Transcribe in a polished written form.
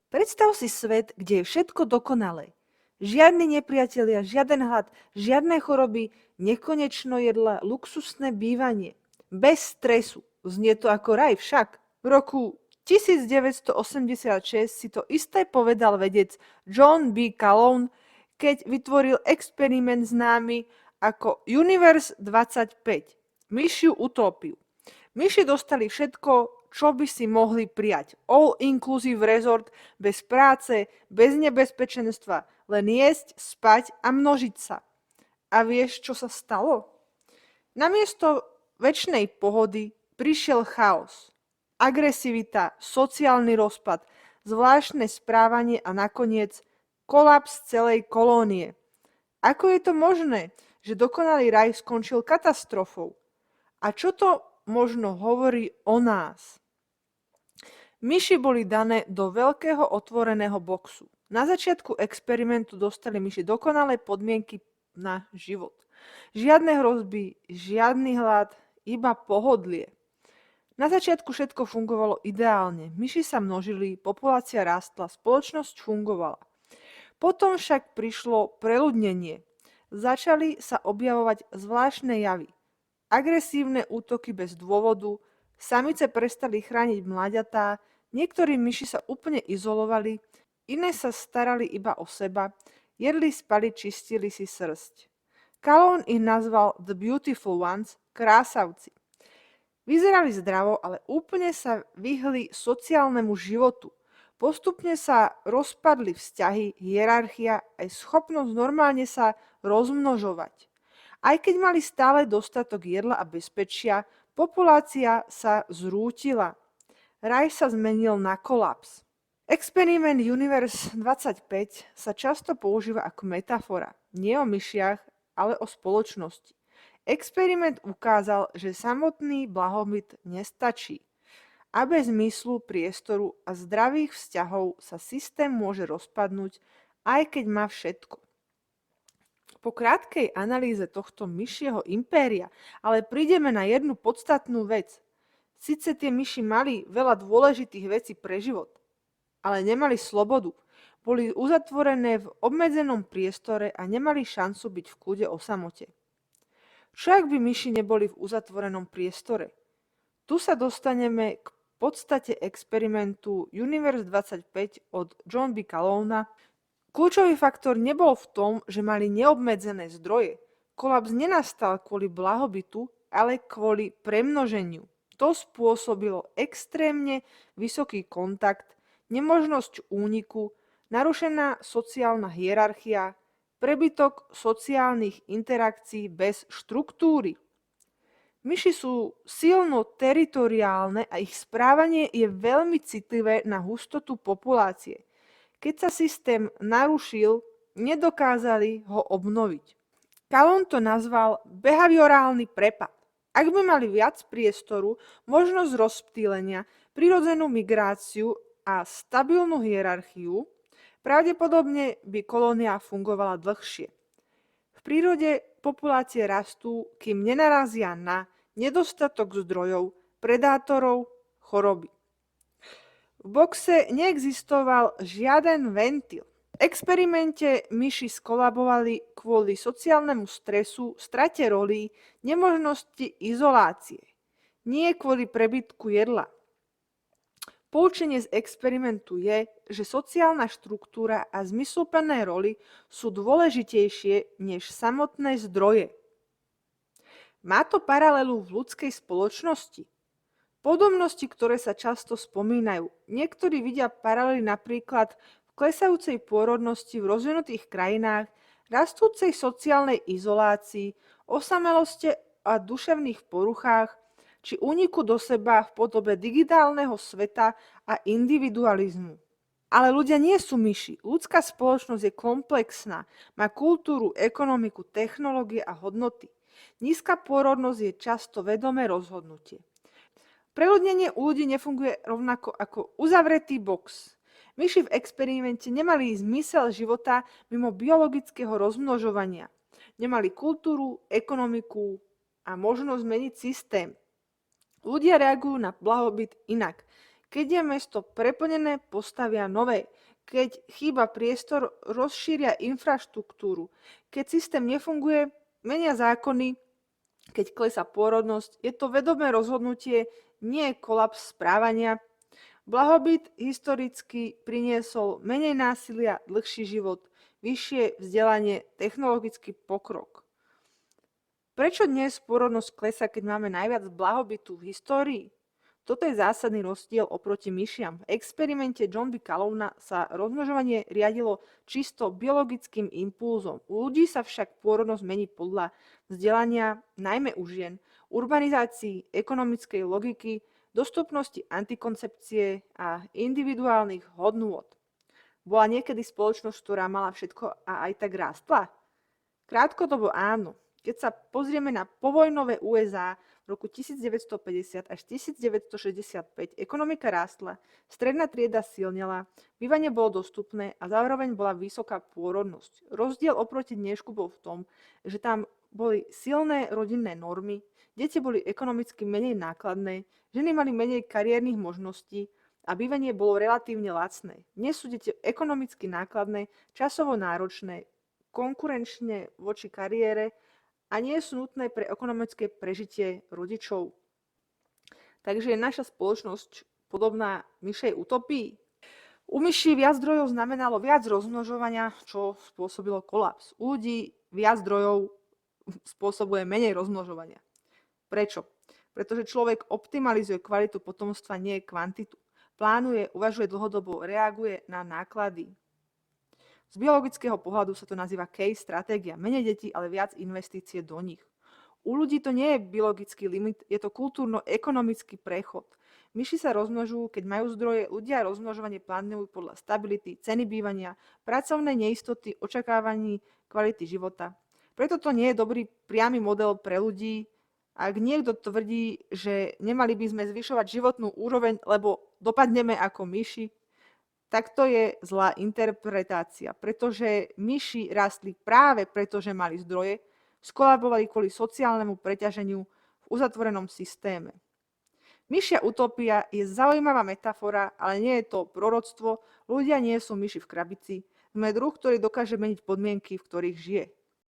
Predstav si svet, kde je všetko dokonalé. Žiadny nepriatelia, žiaden hlad, žiadne choroby, nekonečno jedla, luxusné bývanie. Bez stresu. Znie to ako raj však. V roku 1986 si to isté povedal vedec John B. Calhoun, keď vytvoril experiment známy ako Universe 25, myšiu utópiu. Myši dostali všetko, čo by si mohli prijať. All-inclusive resort, bez práce, bez nebezpečenstva, len jesť, spať a množiť sa. A vieš, čo sa stalo? Namiesto večnej pohody prišiel chaos. Agresivita, sociálny rozpad, zvláštne správanie a nakoniec kolaps celej kolónie. Ako je to možné, že dokonalý raj skončil katastrofou? A čo to možno hovorí o nás? Myši boli dané do veľkého otvoreného boxu. Na začiatku experimentu dostali myši dokonalé podmienky na život. Žiadne hrozby, žiadny hlad, iba pohodlie. Na začiatku všetko fungovalo ideálne. Myši sa množili, populácia rástla, spoločnosť fungovala. Potom však prišlo preľudnenie. Začali sa objavovať zvláštne javy. Agresívne útoky bez dôvodu, samice prestali chrániť mláďatá, niektorí myši sa úplne izolovali, iné sa starali iba o seba, jedli, spali, čistili si srsť. Calhoun ich nazval The Beautiful Ones, krásavci. Vyzerali zdravo, ale úplne sa vyhli sociálnemu životu. Postupne sa rozpadli vzťahy, hierarchia aj schopnosť normálne sa rozmnožovať. Aj keď mali stále dostatok jedla a bezpečia, populácia sa zrútila. Raj sa zmenil na kolaps. Experiment Universe 25 sa často používa ako metafora. Nie o myšiach, ale o spoločnosti. Experiment ukázal, že samotný blahobyt nestačí. A bez myslu, priestoru a zdravých vzťahov sa systém môže rozpadnúť, aj keď má všetko. Po krátkej analýze tohto myšieho impéria ale prídeme na jednu podstatnú vec. Sice tie myši mali veľa dôležitých vecí pre život, ale nemali slobodu. Boli uzatvorené v obmedzenom priestore a nemali šancu byť v kľude o samote. Čo ak by myši neboli v uzatvorenom priestore? Tu sa dostaneme k podstate experimentu Universe 25 od John B. Calhouna. Kľúčový faktor nebol v tom, že mali neobmedzené zdroje. Kolaps nenastal kvôli blahobytu, ale kvôli premnoženiu. To spôsobilo extrémne vysoký kontakt, nemožnosť úniku, narušená sociálna hierarchia, prebytok sociálnych interakcií bez štruktúry. Myši sú silno teritoriálne a ich správanie je veľmi citlivé na hustotu populácie. Keď sa systém narušil, nedokázali ho obnoviť. Calhoun to nazval behaviorálny prepad. Ak by mali viac priestoru, možnosť rozptýlenia, prirodzenú migráciu a stabilnú hierarchiu, pravdepodobne by kolónia fungovala dlhšie. V prírode populácie rastú, kým nenarazia na nedostatok zdrojov, predátorov, choroby. V boxe neexistoval žiaden ventil. V experimente myši skolabovali kvôli sociálnemu stresu, strate rolí, nemožnosti izolácie. Nie kvôli prebytku jedla. Poučenie z experimentu je, že sociálna štruktúra a zmysluplné roly sú dôležitejšie než samotné zdroje. Má to paralelu v ľudskej spoločnosti? Podobnosti, ktoré sa často spomínajú. Niektorí vidia paralely napríklad v klesajúcej pôrodnosti v rozvinutých krajinách, rastúcej sociálnej izolácii, osamelosti a duševných poruchách, či úniku do seba v podobe digitálneho sveta a individualizmu. Ale ľudia nie sú myši. Ľudská spoločnosť je komplexná, má kultúru, ekonomiku, technológie a hodnoty. Nízka pôrodnosť je často vedomé rozhodnutie. Preľudnenie u ľudí nefunguje rovnako ako uzavretý box. Myši v experimente nemali zmysel života mimo biologického rozmnožovania. Nemali kultúru, ekonomiku a možnosť zmeniť systém. Ľudia reagujú na blahobyt inak. Keď je mesto preplnené, postavia nové. Keď chýba priestor, rozšíria infraštruktúru. Keď systém nefunguje, menia zákony. Keď klesá pôrodnosť, je to vedomé rozhodnutie, nie kolaps správania. Blahobyt historicky priniesol menej násilia, dlhší život, vyššie vzdelanie, technologický pokrok. Prečo dnes pôrodnosť klesá, keď máme najviac blahobytu v histórii? Toto je zásadný rozdiel oproti myšiam. V experimente John B. Callowna sa rozmnožovanie riadilo čisto biologickým impulzom. U ľudí sa však pôrodnosť mení podľa vzdelania, najmä u žien, urbanizácii, ekonomickej logiky, dostupnosti antikoncepcie a individuálnych hodnôt. Bola niekedy spoločnosť, ktorá mala všetko a aj tak rástla? Krátkodobo áno. Keď sa pozrieme na povojnové USA v roku 1950 až 1965, ekonomika rástla, stredná trieda silnela, bývanie bolo dostupné a zároveň bola vysoká pôrodnosť. Rozdiel oproti dnešku bol v tom, že tam boli silné rodinné normy, deti boli ekonomicky menej nákladné, ženy mali menej kariérnych možností a bývanie bolo relatívne lacné. Dnes sú deti ekonomicky nákladné, časovo náročné, konkurenčne voči kariére a nie sú nutné pre ekonomické prežitie rodičov. Takže je naša spoločnosť podobná myšej utopii. U myší viac zdrojov znamenalo viac rozmnožovania, čo spôsobilo kolaps. U ľudí viac zdrojov spôsobuje menej rozmnožovania. Prečo? Pretože človek optimalizuje kvalitu potomstva, nie kvantitu. Plánuje, uvažuje dlhodobo, reaguje na náklady. Z biologického pohľadu sa to nazýva case stratégia. Menej detí, ale viac investície do nich. U ľudí to nie je biologický limit, je to kultúrno-ekonomický prechod. Myši sa rozmnožujú, keď majú zdroje, ľudia rozmnožovanie plánujú podľa stability, ceny bývania, pracovnej neistoty, očakávaní kvality života. Preto to nie je dobrý priamy model pre ľudí. Ak niekto tvrdí, že nemali by sme zvyšovať životnú úroveň, lebo dopadneme ako myši, tak to je zlá interpretácia, pretože myši rastli práve preto, že mali zdroje, skolabovali kvôli sociálnemu preťaženiu v uzatvorenom systéme. Myšia utopia je zaujímavá metafora, ale nie je to proroctvo. Ľudia nie sú myši v krabici. Sme druh, ktorý dokáže meniť podmienky, v ktorých žije.